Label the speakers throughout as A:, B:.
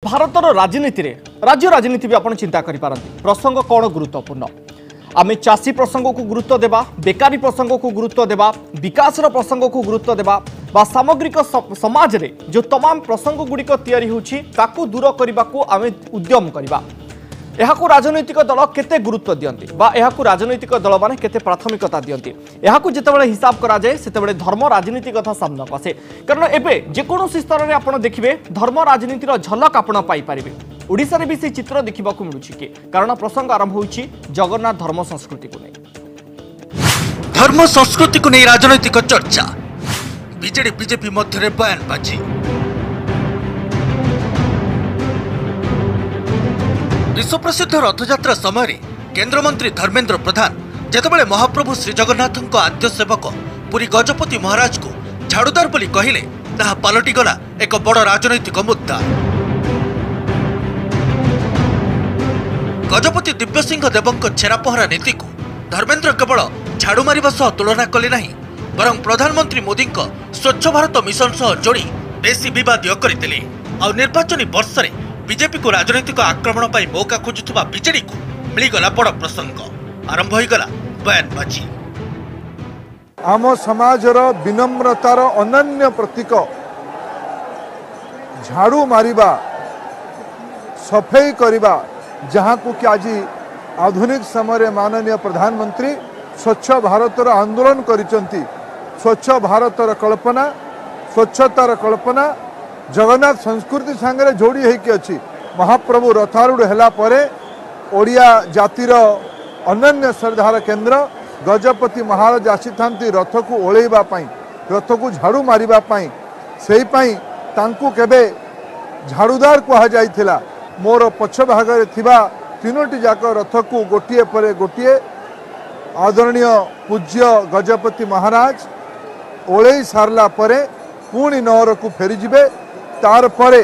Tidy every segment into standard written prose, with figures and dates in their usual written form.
A: भारतर राजनीति रे राज्य राजनीति भी आप चिंता करिपारंती प्रसंग कौन गुरुत्वपूर्ण आमे चाषी प्रसंग को गुरुत्व देवा बेकारी प्रसंग को गुरुत्व देवा विकास प्रसंग को गुरुत्व देवा बा सामग्रिक समाज रे जो तमाम प्रसंग गुड़िक तैयारी होछि ताकू दूर करने को आमे उद्यम करवा यहाकू राजनैतिक दल केते गुरुत्व दियंती बा यहाकू राजनैतिक दल माने केते प्राथमिकता दियंती यहाकू जेतेबेले हिसाब करा जाए सेतेबेले धर्म राजनीति कथा सामना आसे कारण एबे जेकोसी स्तर में आपण देखिबे धर्म राजनीतिर झलक आपण पाई परिबे ओडिसा रे भी से चित्र देखिबा को मिलुछि कि कारण प्रसंग आरंभ होइछि जगन्नाथ धर्म संस्कृति को नै
B: धर्म संस्कृति को नै राजनैतिक चर्चा बीजेडी बीजेपी मध्य बयानबाजी विश्व प्रसिद्ध रथयात्रा समय केंद्र मंत्री धर्मेंद्र प्रधान जेतेबेले महाप्रभु श्री जगन्नाथ आद्य सेवक पुरी गजपति महाराज को झाड़ूदार बोली कहिले ताहा पलटि गला एक बड़ राजनैतिक मुद्दा। गजपति दिव्यसिंह देवଙ୍କ छेरापहरा नीति को धर्मेंद्र केवल झाड़ू मारिबा सह तुलना कले नहीं बरं प्रधानमंत्री मोदी स्वच्छ भारत मिशन सह जोड़ी बेसी विवादीय करथिले आ निर्वाचनी वर्ष रे बीजेपी को राजनैतिक आक्रमण पर मौका खोजुवा बीजेडी को मिलगला बड़ प्रसंग आरंभ हो गला बयानबाजी।
C: आम समाजर विनम्रतार अनन्य प्रतीक झाड़ू मारिबा सफाई करिबा जहाँ को कि आज आधुनिक समय माननीय प्रधानमंत्री स्वच्छ भारतर आंदोलन करिसंती स्वच्छ भारतर कल्पना स्वच्छतार कल्पना जगन्नाथ संस्कृति सांगरे जोड़ी होइकी अछि महाप्रभु रथारूढ़ हैला परे ओडिया जातिर अनन्य श्रद्धार केंद्र गजपति महाराज आसीथांती रथ को ओळेबा पई रथ को झाड़ू मारिबा पई सेही पई तांकू केबे झाड़ूदार कहा जाइथिला मोर पछ भागरे थिबा तीनोटी जाक रथ को गोटिए परे गोटिए आदरणीय पूज्य गजपति महाराज ओळेई सारला परे पुणी नहर को फेरी जिबे तार परे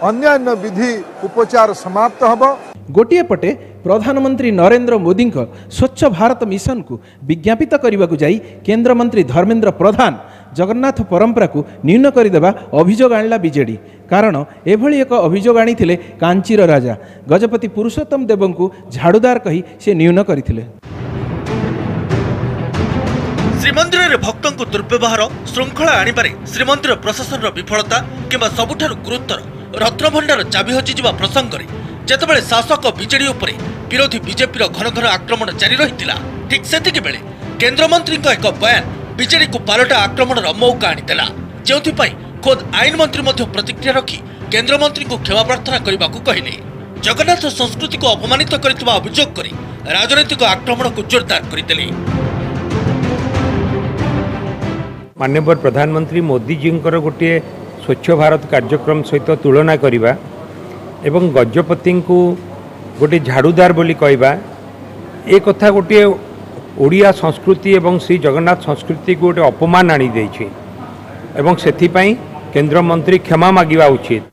C: अन्यान्य विधि उपचार समाप्त हब।
D: गोटिए पटे प्रधानमंत्री नरेंद्र मोदी स्वच्छ भारत मिशन को विज्ञापित करने को जाई केंद्र मंत्री धर्मेंद्र प्रधान जगन्नाथ परंपरा को न्यून करदेवा अभियोग आणला बीजेडी कारण एभली एक अभियोग आनी कांचीर राजा गजपति पुरुषोत्तम देव को झाड़ूदार कही से न्यून करथिले।
B: श्रीमंदिर रे भक्तों को दुर्व्यवहार श्रृंखला आनिबारे श्रीमंदिर प्रशासन विफलता किंबा सबुठारु गुरुतर रत्नभंडार चाबी हजिजिबा प्रसंग रे जेतेबेले शासक बीजेडी उपरे विरोधी बीजेपी घन घन आक्रमण जारी रहितिला ठीक सेतिके बेले केंद्र मंत्री एक बयान बीजेडी को पालटा आक्रमण मौका आनीदेला जोथिपाई खुद आईन मंत्री मध्य प्रतिक्रिया रखी केंद्र मंत्री को क्षमा प्रार्थना करने को कहले जगन्नाथ संस्कृति को अपमानित करथिबा अभियोग करी राजनैतिक आक्रमण को जोरदार करदेले।
E: माननीय प्रधानमंत्री मोदी जी गोटे स्वच्छ भारत कार्यक्रम सहित तुलना करवा एवं गजपति को गोटे झाड़ूदार बोली कहवा ए कथा गोटे ओडिया संस्कृति एवं श्री जगन्नाथ संस्कृति को गोटे अपमान आनी देछि एवं सेथिपाई केंद्र मंत्री क्षमा मागिबा उचित।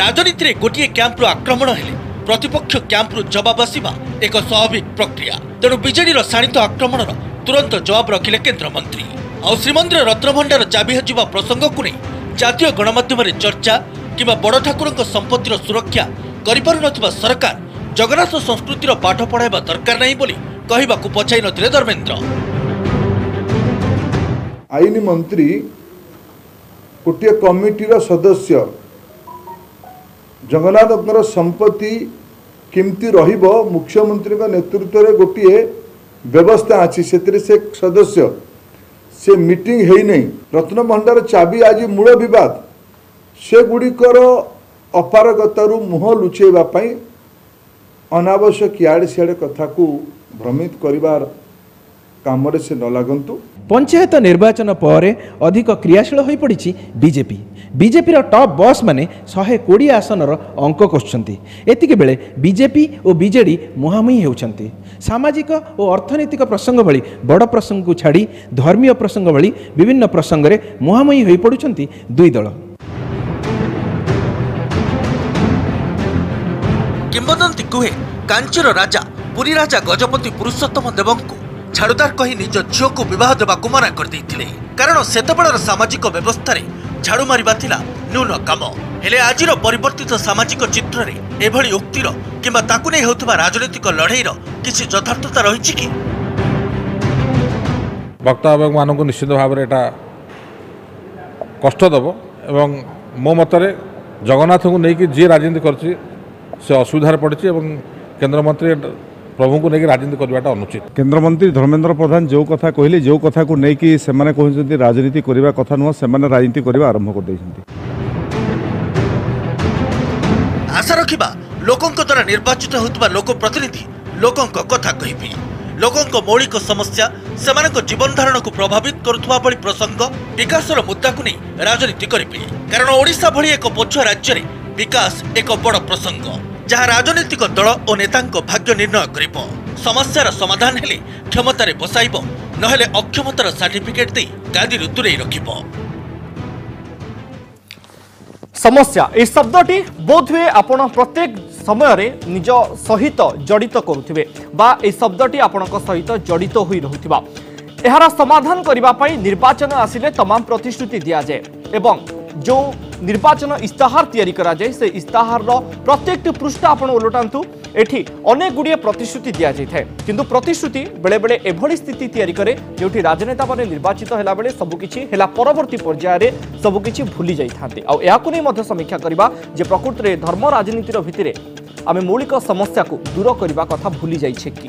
B: राजनीति रे गोटे कैंप आक्रमण हेले प्रतिपक्ष कैंप जवाब आसवा एक स्वाभाविक प्रक्रिया तेणु बीजेडी शाणित आक्रमण तुरंत जवाब रखिले केंद्र मंत्री आ श्रीमंदिर रत्नभंडार चाबी हजिबा प्रसंग को नहीं जातीय गणमाध्यम चर्चा किंबा बड़ ठाकुर संपत्तिर सुरक्षा करिपारुनथिबा सरकार जगन्नाथ संस्कृतिर पाठ पढ़ाइबा दरकार नहीं बोली कहबाकू पछाई नथिले धर्मेंद्र।
C: आईन मंत्री गोटे कमिटीर सदस्य जगन्नाथ संपत्ति केमती रहिबो मुख्यमंत्री नेतृत्व में गोटे व्यवस्था अच्छी से सदस्य से मीटिंग है नहीं रत्न भंडार चाबी आज मूल विवाद से गुड़िकर अपारगतारू मुह लुचेवाई अनावश्यक इाड़े सियाड़े कथा को भ्रमित करिवार काम से न लागंतु।
D: पंचायत निर्वाचन पर अधिक क्रियाशील हो पड़ी बीजेपी बीजेपी टॉप बॉस माने 120 आसनर अंक कषुंट एतिके बेले बीजेपी और बीजेडी मुहांमुही होउछंती सामाजिक और अर्थनैतिक प्रसंग भली बड़ प्रसंग को छाड़ी धर्मीय प्रसंग भली विभिन्न प्रसंग रे मुहांमुही हो पड़ुछंती दुई दल।
B: किंबदंती कुहे कांचीर राजा पुरी राजा गजपति पुरुषोत्तम देव को झाड़ूदार कही निज झील को बह देवा मना कर कारण सेतबेलर सामाजिक व्यवस्था झाड़ू मारिबा थिला न्यून काम। हेले आजिर परिवर्तित सामाजिक चित्र रे एभली उक्तिर किंबा ताकु नै हेउथबा राजनीतिक लड़ाईर किछि यथार्थता रहिछि कि?
F: वक्ता मानक निश्चित भाव में एटा कष्ट दब एवं मो मतरे जगन्नाथ को लेकिन जी राजनीति करछि से असुविधार पड़ी केन्द्रमंत्री प्रभु को लेकिन राजनीति करवाटा अनुचित।
G: केन्द्रमंत्री धर्मेन्द्र प्रधान जो कथा कहले जो कथा को लेकिन सेमाने कहउछन्ति राजनीति करबा कथा नुह सेमाने राजनीति करबा आरंभ कर दैछन्ति।
B: आशा रखिबा लोकंक द्वारा निर्वाचित होतबा लोक प्रतिनिधि लोकंक कथा कहिबि। लोकंक मौलिक समस्या सेमानक जीवन धारण को प्रभावित करुथबा बळी प्रसंग विकासर मुद्दा को नहीं राजनीति करिबि। कारण ओडिशा भली एक पछुआ राज्य रे विकास एक बड़ प्रसंग जहाँ राजनीतिक दल और नेतांक भाग्य निर्णय करिबो। समस्यार समाधान हेले क्षमतारे बसाइबो नहेले अक्षमतार सर्टिफिकेट दे गादी दूरे रखिबो।
A: समस्या ए शब्दटी बोधहुए आपण प्रत्येक समय रे निज सहित जड़ित करुथिबे बा ए शब्दटी आपणक सहित जड़ित होई रहुथिबा। एहार समाधान करिबा पई निर्वाचन आसिले तमाम प्रतिश्रुति दिया जाए एवं जो निर्वाचन इस्ताहार तैयारी करा जाए से इस्ताहार रो प्रत्येक पृष्ठ आपण उलटांतु एठी अनेक गुड़िए प्रतिश्रुति दिया जाए किंतु प्रतिश्रुति बेले बेले एभली स्थिति तैयारी करे जोठी राजनेता माने निर्वाचित हैला बेले सबुकिछि हैला परवर्ती पर्याय रे सबुकिछि भूली जाई थांती आ याकु नै मध्य समीक्षा करबा जे प्रकृति रे धर्म राजनीति रो भितरे आमे मौलिक समस्या को दूर करबा कथा भूली जाई छे कि?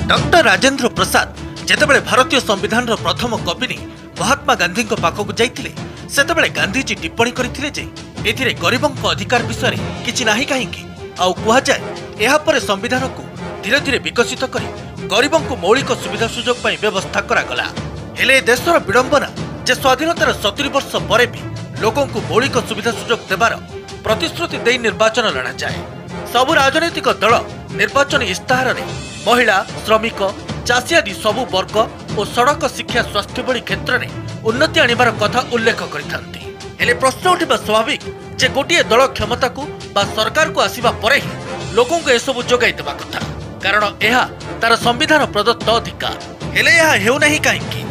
B: डॉक्टर राजेंद्र प्रसाद जेतेबेले भारतीय संविधान रो प्रथम कॉपी ने महात्मा गांधी को पाखक जाइथिले सेतेबेले गांधीजी टिप्पणी करथिले जे एथिरे गरीबंक अधिकार विषय रे किछि नाही काहेकि आउ कुहा जाय एहा परे संविधान को धीरे धीरे विकसित करी गरीबंक मौलिक सुविधा सुयोग पई व्यवस्था करा गला। हेले देशर विडंबना जे स्वाधीनतार 70 वर्ष परे भी लोकों को मौलिक सुविधा सुयोग देबार प्रतिश्रुति दे निर्वाचन लड़ा जाए। सबु राजनीतिक दल निर्वाचन इस्ताहार रे महिला श्रमिक चाषी आदि सबु वर्ग और सड़क शिक्षा स्वास्थ्य भली क्षेत्र में उन्नति आनिबार कथा उल्लेख करिथांती। हेले प्रश्न उठिबा स्वाभाविक जे गोटिए दल क्षमता को बा सरकार को आसीबा परे ही लोकों को एसबु जोगाई देबा कथा कारण एहा तार संविधान प्रदत्त अधिकार। हेले एहा हेउ नाही काहेकि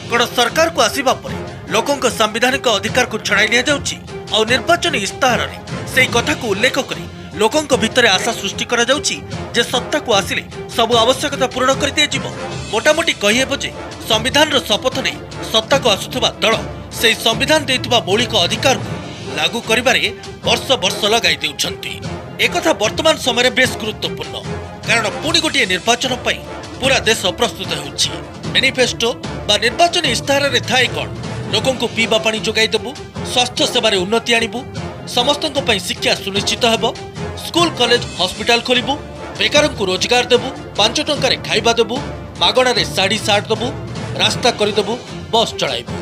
B: कोन सरकार को आसीबा परे लोकों को संवैधानिक अधिकार को छड़ाई लिया जाउची और निर्वाचन इस्ताहार रे सेही कथा को उल्लेख करी लोकों को भितरे आशा सृष्टि करा जाउची जे सत्ता को आसिले सब आवश्यकता पूर्ण कर दिया जिवो। मोटामोटी कहिहेबो जे संविधान रो शपथ नै सत्ता को आसुथबा दल सेही संविधान देइतबा मौलिक अधिकार को लागू करिबारे वर्ष वर्ष लगाई देउछंती। एकथा वर्तमान समय रे बेस गुरुत्वपूर्ण कारण पुणी गोटे निर्वाचन पई पूरा देश प्रस्तुत होउची। मैनिफेस्टो बा निर्वाचन इस्ताहार रे थाए कोन लोकों को पीवा पानी जोगाई देबु, स्वास्थ्य सेवारे उन्नति आनिबु, समस्तों पई शिक्षा सुनिश्चित हेबो, स्कूल कॉलेज हॉस्पिटल खोलिबु, बेकार को रोजगार देबु, 5 टंकारे खाइबा देबु, मागणा रे साड़ी सार्ट देबु, रास्ता करिदेबु, बस चलाइबु।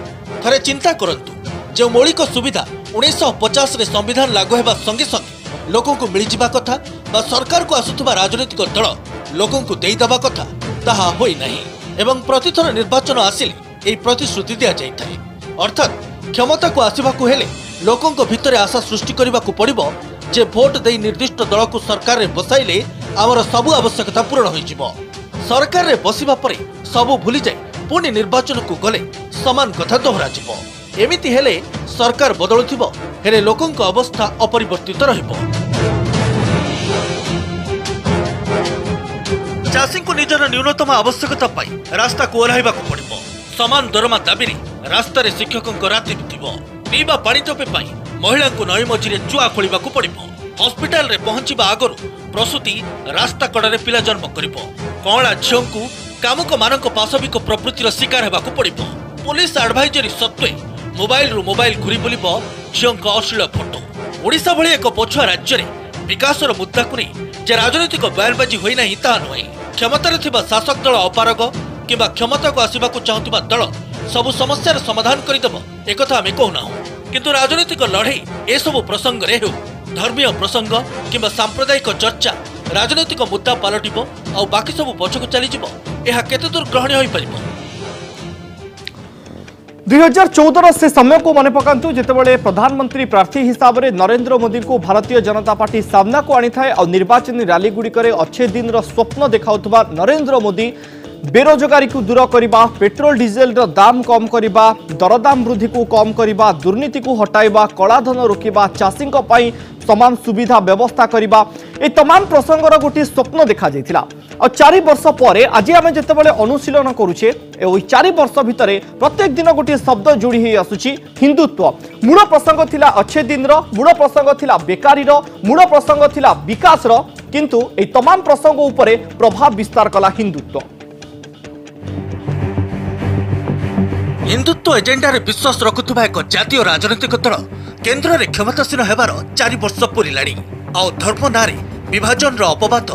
B: थरे चिंता करंतु जो मौलिक सुविधा 1950 रे संविधान लागू हेबा संगे संगे लोकों को मिल जिबा कथा बा सरकार को आसुथबा राजनीतिक दल लोकों को देई दबा कथा ताहा होई नाही एवं प्रतिथर निर्वाचन आसिले एई प्रतिश्रुति दिया जाय थाए। अर्थात क्षमता को आसवा को हेले लोकों को भितरे आशा सृष्टि करने को पड़िबो जे भोट दे निर्दिष्ट दल को सरकार रे बसाइले आमर सबु आवश्यकता पूर्ण होई जिवो। सरकार रे बसिबा परे सबु भूली जाय पुणी निर्वाचन को गले समान कथा दोहरा जिवो। एमिति हेले सरकार बदलुथिबो हेले लोकों को अवस्था अपरिवर्तित रहिबो। चाषी को निजर न्यूनतम आवश्यकता पाई रास्ता को ओह्लाइबा को पड़िबो। समान दरमा दाबी रास्तार शिक्षकों राति बितिबो। पीवा पानी टोपे पाई महिला को नई मझिरे चुआ खोलिबा को पड़िबो। हॉस्पिटल रे पहुंचीबा आगरु प्रसूति रास्ता कड़े पिला जन्म करिबो। कौला झियों को कामुक मानक पाशविक प्रवृत्तिर शिकार हेबा को पड़िबो। पुलिस एडवाइजरी सत्वे मोबाइल रु मोबाइल घुरी बुलिबो झियों अश्लील फोटो। ओडिशा भली एक पछुआ राज्य रे विकासर मुद्दा को नहीं जे राजनीतिक बयानबाजी होई नाही ता नुहे। क्षमतार थिबा शासक दल अपारग किंबा क्षमता को आसवा को चाहूबा दल सबु समस्यार समाधान करदेव एकथा आम कहूना किंतु राजनीतिक लड़ई ए सबु प्रसंग रे हो धर्मीय प्रसंग किंबा सांप्रदायिक चर्चा राजनीतिक मुद्दा पलटिबो आ बाकी सबु पछको चलीजिबो एहा केते दूर ग्रहणीय होई परिबो।
A: 2014 से समय को मन पकांतु जेतेबेले प्रधानमंत्री प्रार्थी हिसाब से नरेंद्र मोदी को भारतीय जनता पार्टी सामना को आनी थाए और निर्वाचन रैली गुड़िक अच्छे दिन स्वप्न देखाउथबा नरेंद्र मोदी बेरोजगारी को दूर करने, पेट्रोल डीजेल दाम कम करने, दरदाम वृद्धि को कम करने, दुर्नीति को हटाइबा, कलाधन रोकवा, चाषी समान सुविधा व्यवस्था करने, ये तमाम प्रसंगर गोटे स्वप्न देखा जाइथिला। और 4 वर्ष पर आज आम जितेबाला अनुशीलन करुचे 4 वर्ष भितर प्रत्येक दिन गोटे शब्द जोड़ी हो आसुची हिंदुत्व। मूल प्रसंग थिला अच्छे दिन, मूल प्रसंग थिला बेकारी, मूल प्रसंग थिला विकास, किंतु ए तमाम प्रसंग उपरे प्रभाव विस्तार कला हिंदुत्व।
B: हिंदुत्व एजेंडा रे विश्वास रखुवा एक जातीय राजनैतिक दल केन्द्र में क्षमतासीन होबार 4 वर्ष पूरिलाणी। आउ धर्म नारे विभाजन अपवाद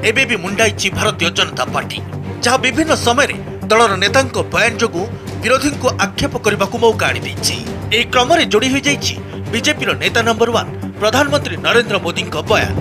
B: एबे भी मुंडाई भारतीय जनता पार्टी, जहां विभिन्न समय दलर नेता बयान जो विरोधी को आक्षेप करने को मौका आनी एक क्रम में जोड़ी हो बीजेपी नेता नंबर 1 प्रधानमंत्री नरेंद्र मोदी बयान।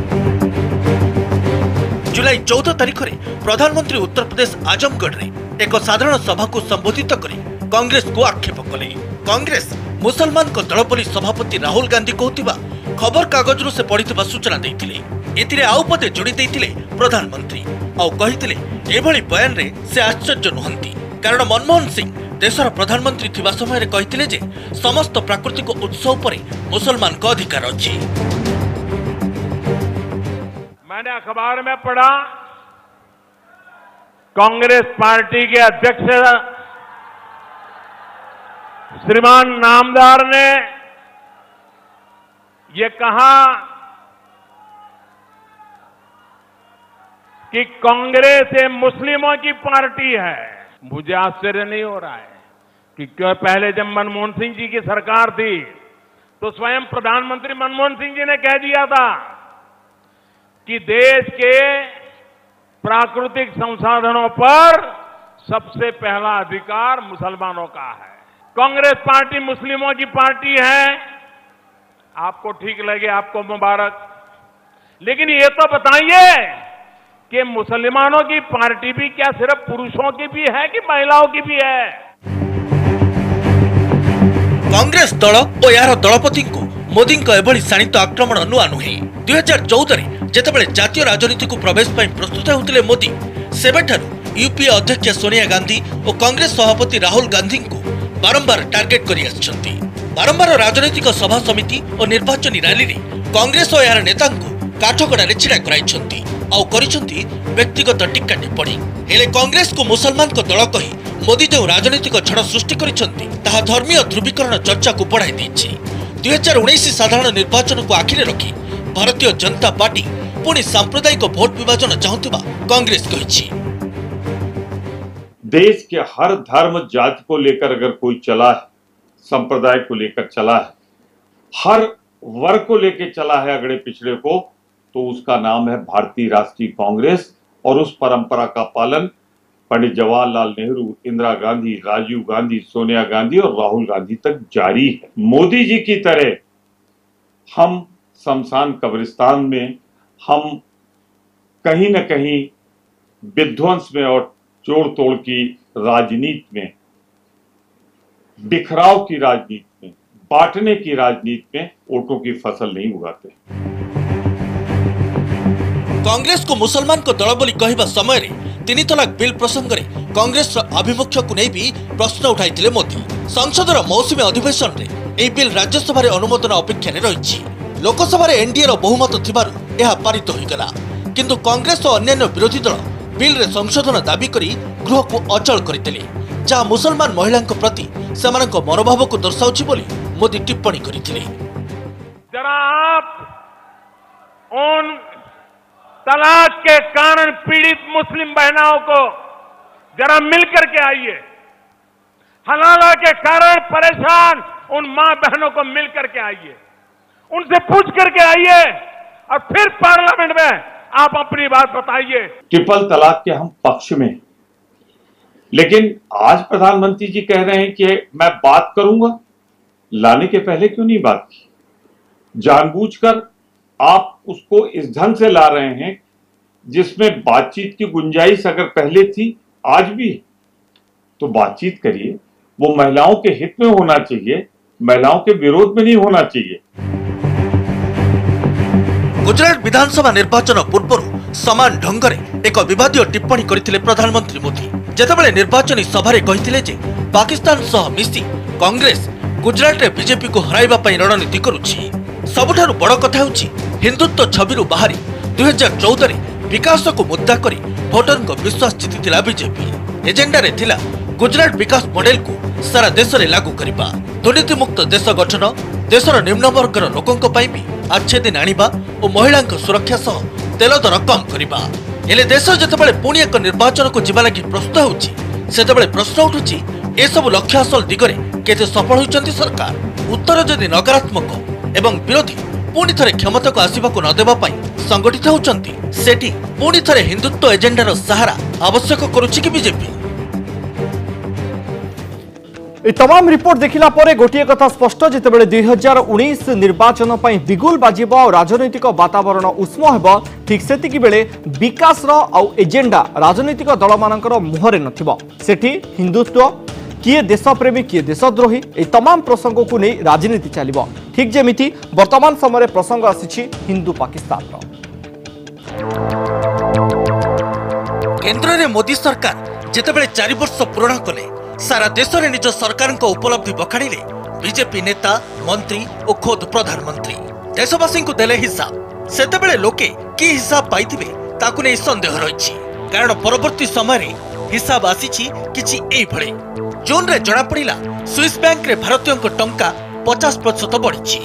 B: जुलाई 14 तारिख में प्रधानमंत्री उत्तर प्रदेश आजमगढ़ में एक साधारण सभा को संबोधित कर कांग्रेस को आक्षेप कले। कांग्रेस मुसलमान को दल बोली सभापति राहुल गांधी कहूथिबा खबर कागज से पढ़िथिबा सूचना देइथिले। एतिरे आउ पदे जोड़ी देइथिले प्रधानमंत्री आउ कहिथिले एभली बयान रे से आश्चर्य नुहंती, कारण मनमोहन सिंह देशर प्रधानमंत्री थिबा समय रे कहिथिले जे समस्त प्राकृतिक उत्सव पर मुसलमान को अधिकार अछि।
H: मैंने अखबार में पढ़ा कांग्रेस पार्टी के अध्यक्ष श्रीमान नामदार ने ये कहा कि कांग्रेस ये मुस्लिमों की पार्टी है। मुझे आश्चर्य नहीं हो रहा है कि क्यों पहले जब मनमोहन सिंह जी की सरकार थी तो स्वयं प्रधानमंत्री मनमोहन सिंह जी ने कह दिया था कि देश के प्राकृतिक संसाधनों पर सबसे पहला अधिकार मुसलमानों का है। कांग्रेस पार्टी मुस्लिमों की पार्टी है, आपको ठीक लगे आपको मुबारक, लेकिन ये तो बताइए कि मुसलमानों की पार्टी भी क्या सिर्फ पुरुषों की भी है कि महिलाओं की भी है?
B: कांग्रेस दल और यार दलपति को मोदी एभली शाणित आक्रमण नुआ नुहे। 2014 जेतेबेले जातीय राजनीति को प्रवेश प्रस्तुत होते मोदी, सेबेठारु यूपीए अध्यक्ष सोनिया गांधी और कांग्रेस सभापति राहुल गांधी को बारंबार टार्गेट करी आछंती। बारंबार राजनैतिक सभा समिति और निर्वाचन रैली रे कांग्रेस और यार नेता को काठगड़ा रे छिड़ा कराइछंती आउ करिछंती व्यक्तिगत टिक्का टिप्पणी। हेले कांग्रेस को मुसलमान को दल कही मोदी जो राजनैतिक छड़ सृष्टि करिछंती ताहा धर्मीय ध्रुवीकरण चर्चा को बढ़ाई देछि। 2019 साधारण निर्वाचन को आखिरे रखी भारतीय जनता पार्टी पुणी सांप्रदायिक भोट विभाजन चाहुथिबा कांग्रेस कहिछि।
I: देश के हर धर्म जाति को लेकर अगर कोई चला है, संप्रदाय को लेकर चला है, हर वर्ग को लेकर चला है अगड़े पिछड़े को, तो उसका नाम है भारतीय राष्ट्रीय कांग्रेस। और उस परंपरा का पालन पंडित जवाहरलाल नेहरू, इंदिरा गांधी, राजीव गांधी, सोनिया गांधी और राहुल गांधी तक जारी है। मोदी जी की तरह हम शमशान कब्रिस्तान में, हम कहीं न कहीं विध्वंस में और जोड़ तोड़ की राजनीति में, बिखराव की राजनीति में, बांटने की राजनीति में वोटों की फसल नहीं उगाते।
B: कांग्रेस को मुसलमान को दल बोली कहवा समय रे 3 तलाक बिल प्रसंग रे कांग्रेस आभिमुख्य को नहीं भी प्रश्न उठाइथिले मोदी। संसदर मौसुमी अधिवेशन रे एही बिल राज्यसभा रे अनुमोदन अपेक्षा रे रहिछि। लोकसभा रे एनडीए रो बहुमत थिबारु एहा पारित होइगला, किंतु कांग्रेस और अन्य विरोधी दल बिल रे संशोधन दाबी करी गृह को अचल करथिले, जहां मुसलमान महिला प्रति सेमानक मनोभाव को दर्शाउछि बोली मोदी टिप्पणी करथिले।
H: जरा आप उन तलाक के कारण पीड़ित मुस्लिम बहनों को जरा मिलकर के आइए, हलाला के कारण परेशान उन मां बहनों को मिलकर के आइए, उनसे पूछ करके आइए और फिर पार्लियामेंट में आप अपनी बात बताइए।
I: ट्रिपल तलाक के हम पक्ष में, लेकिन आज प्रधानमंत्री जी कह रहे हैं कि मैं बात करूंगा। लाने के पहले क्यों नहीं बात की? जानबूझकर आप उसको इस ढंग से ला रहे हैं जिसमें बातचीत की गुंजाइश अगर पहले थी, आज भी, तो बातचीत करिए। वो महिलाओं के हित में होना चाहिए, महिलाओं के विरोध में नहीं होना चाहिए।
B: गुजरात विधानसभा निर्वाचन पूर्व समान ढंग से एक विवादीय टिप्पणी करथिले प्रधानमंत्री मोदी। जेतेबेले निर्वाचनी सभारे कहिथिले जे पाकिस्तान सह मिसी कांग्रेस गुजरात रे बीजेपी को हराइबा पई रणनीति करुछि। सबुठारु बड़ कथा होछि हिंदुत्व छबिरु बाहरी 2014 रे विकास को मुद्दा करी भोटर को विश्वास जीतिथिला बीजेपी। एजेंडा रे थिला गुजरात विकास मॉडल को सारा देश रे लागू करिबा, दुर्नीति मुक्त देश गठन, देशर निम्न वर्गर लोकंक पई भी अच्छे दिन आनिबा और महिला सुरक्षा सह तेल दर कम करिबा। हेले देश जेतेबेले पुणी एक निर्वाचन को जीवा लगी प्रस्तुत होछि सेतेबेले प्रश्न उठुछि ए सब लक्ष्य हासिल दिगरे केते सफल होइचंती सरकार। उत्तर जदि नकारात्मक एवं विरोधी पुणी थरे क्षमता को आसीबा को न देबा पई संगठित होउचंती सेठी पुणी थरे हिंदुत्व एजेंडार सहारा आवश्यक करूछि कि बीजेपी।
A: तमाम रिपोर्ट देखिला परे गोटे कथा स्पष्ट जितेबेले 2019 निर्वाचन पई बिगुल बाजिब और राजनैतिक वातावरण उष्म हेब ठीक सेतिकी बेले विकास आउ एजेंडा राजनैतिक दल मानकर मुहरे नथिबो। सेठी हिंदुत्व किए देशप्रेमी किए देशद्रोही ए तमाम प्रसंग को नहीं राजनीति चलिबो। ठीक जेमिति वर्तमान समय प्रसंग आसिछि हिंदू पाकिस्तान।
B: केंद्र रे मोदी सरकार जेतेबेले 4 वर्ष पूर्ण कले सारा देश में निज सरकार उपलब्धि बखाणिले बीजेपी नेता मंत्री और खोद प्रधानमंत्री देशवासी को देले हिसाब। सेतेबेले लोके की हिसाब पाइथिबे ताकु नै संदेह रहिछि, कारण परवर्ती समय रे हिसाब आसीछि किछि एई भळे। जून रे जणा पड़िला स्विस बैंक रे भारतीयों को टंका 50% बढ़िछि।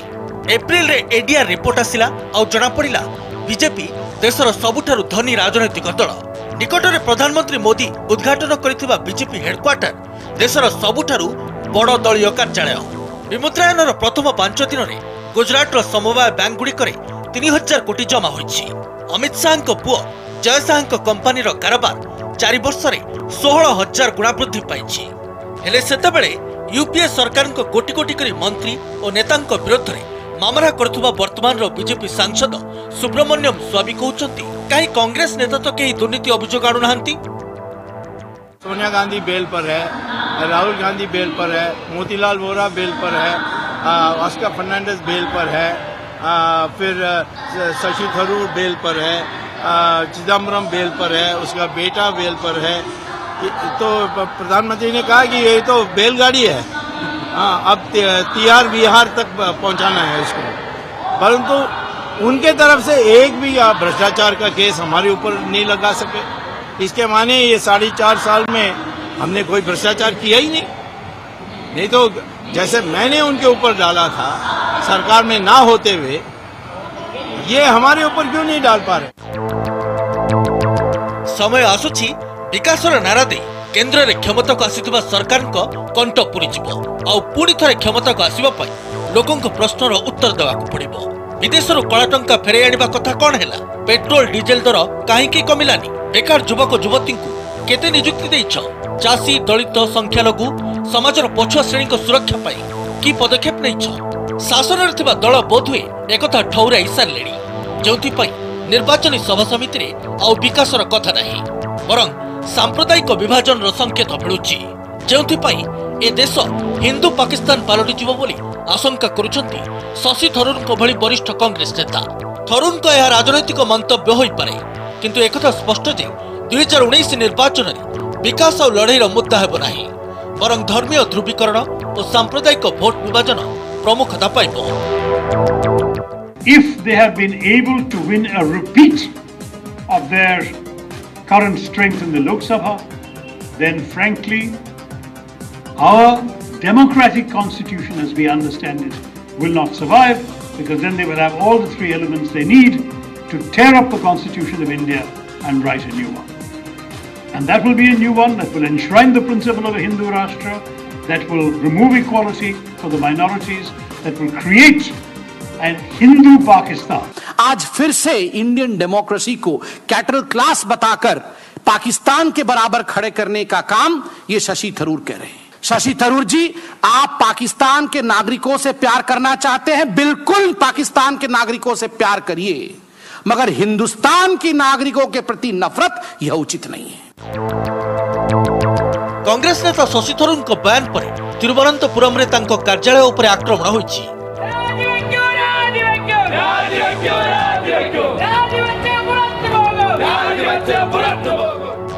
B: एप्रिल रे एडीआर रिपोर्ट आसिला आ जणा पड़िला बीजेपी देशर सबुठारु धनी राजनैतिक दल। निकटरे प्रधानमंत्री मोदी उद्घाटन करिथिबा बीजेपी हेडक्वार्टर देशर सबुठारु बड़ दलीय कार्यालय। विमुद्रायनर प्रथम 5 दिन में गुजरात समवाय बैंक गुड़िकरे 3000 कोटी जमा होइछि। अमित शाह पुओ जय शाह कंपानी कारोबार 4 वर्ष में 16,000 गुणा वृद्धि पाइछि। हेले सेतेबेले यूपीए सरकार कोटी कोटी करी मंत्री और नेता विरोध में मामला करुवा वर्तमान बीजेपी सांसद सुब्रमण्यम स्वामी कहते कहीं कांग्रेस नेता तो कहीं दुर्नीति अभियोग आणु नाहंती।
J: सोनिया गांधी बेल पर है, राहुल गांधी बेल पर है, मोतीलाल वोरा बेल पर है, ऑस्कर फर्नांडिस बेल पर है, फिर शशि थरूर बेल पर है, चिदम्बरम बेल पर है, उसका बेटा बेल पर है। तो प्रधानमंत्री ने कहा कि ये तो बैलगाड़ी है, अब तिहाड़ बिहार तक पहुंचाना है इसको, परंतु उनके तरफ से एक भी भ्रष्टाचार का केस हमारे ऊपर नहीं लगा सके। इसके माने ये 4.5 साल में हमने कोई भ्रष्टाचार किया ही नहीं तो जैसे मैंने उनके ऊपर डाला था सरकार में ना होते हुए, ये हमारे ऊपर क्यों नहीं डाल पा रहे।
B: समय आसुछि विकासर नारा दे केंद्र रे क्षमता को आसीथिबा सरकार को कंठ पुरी जिवो आ पुणी थरे क्षमता को आसीबा पई लोकंक प्रश्नर उत्तर देबाक पड़िबो। विदेशरू कला टंका फेरै आनिबा कथा कोन हैला, पेट्रोल डीजेल दर काहेकि कमिलानी, बेकार युवक युवती को केते नियुक्ति देइछ, चाषी दलित संख्यालघु समाजर पछुआ श्रेणी को सुरक्षा पाई की पदक्षेप नैछ। शासन रे थिबा दल बोधुए एकथा ठौराई सारलेणी, जोंथि पई निर्वाचनी सभा समिति रे आ विकासर कथा नाही, बरं सांप्रदायिक विभाजन संकेत मिलुछि, जोंथि पई ए देश हिंदू पाकिस्तान पालटि जीव बोली आशंका करुछंती शशि थरूर भली वरिष्ठ कांग्रेस नेता। थरूर को यह राजनैतिक मंतव्य होई पारे, किंतु एकथा स्पष्ट जे 2019 निर्वाचन में विकास और लड़ाईर मुद्दा हेब नाही, बरं धर्मीय ध्रुवीकरण और सांप्रदायिक भोट विभाजन प्रमुखता पाइब।
K: If they have been able to win a repeat of their current strength in the Lok Sabha, then frankly our democratic constitution as we understand it will not survive, because then they will have all the 3 elements they need to tear up the Constitution of India and write a new one. And that will be a new one that will enshrine the principle of a Hindu Rashtra, that will remove equality for the minorities, that will create a Hindu Pakistan.
L: आज फिर से Indian democracy को cattle class बताकर पाकिस्तान के बराबर खड़े करने का काम ये शशि थरूर कह रहे हैं। शशि थरूर जी, आप पाकिस्तान के नागरिकों से प्यार करना चाहते हैं, बिल्कुल पाकिस्तान के नागरिकों से प्यार करिए, मगर हिंदुस्तान के नागरिकों के प्रति नफरत यह उचित नहीं है।
B: कांग्रेस नेता शशि थरूर को बयान पर तिरुवनंतपुरम रे तांको कार्यालय उपर आक्रमण होइछि।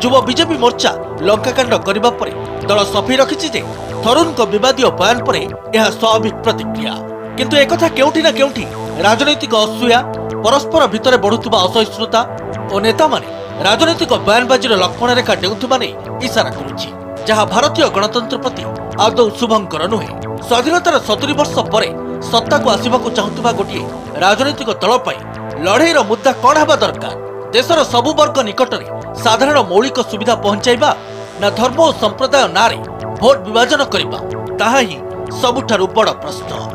B: युवा बीजेपी मोर्चा लंकाकांड करने पर दल सफेई रखी जे थरूर को विवादीय बयान पर यह स्वाभाविक प्रतिक्रिया। किंतु एकथा केउठी ना केउठी राजनैतिक असूया परस्पर भितर बढ़ुवा असहिष्णुता और नेता माने राजनैतिक बयानबाजीर लक्ष्मण रेखा डेउथुबा नै इशारा करुछि, जहाँ भारतीय गणतंत्र प्रति आदौ शुभंकर नुहे। स्वाधीनतार 70 वर्ष पर सत्ता को आसवाक चाहूबा गोटे राजनैतिक दल लड़ईर मुद्दा कौन हवा दरकार? देशर सबु वर्ग निकट में साधारण मौलिक सुविधा पहुंचाइबा ना धर्म और संप्रदाय नारे भोट विभाजन करबा? ताहा ही सबुठारु बड़ प्रश्न।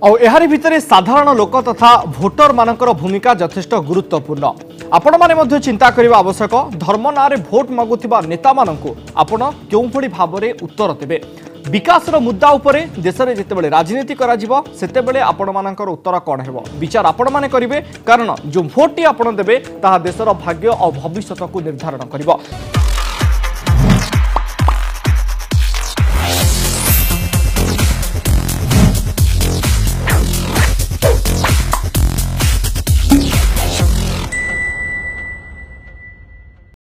A: और एहारी भितरे साधारण लोक तथा भोटर मानकर भूमिका यथेष्ट गुरुत्वपूर्ण। आपण माने मध्य चिंता करबा आवश्यक। धर्म नारे भोट मागुथिबा नेता मानकु आपण केउ भली भाबरे उत्तर देबे? विकासर मुद्दा उपरे देश में जितेबाला राजनीति करा सेतेबेले आपण मानकर उत्तर कौन हेबो? विचार आपण माने करिवे, कारण जो भोट टी आपण देबे ताहा देशर भाग्य और भविष्यत को निर्धारण करिवो।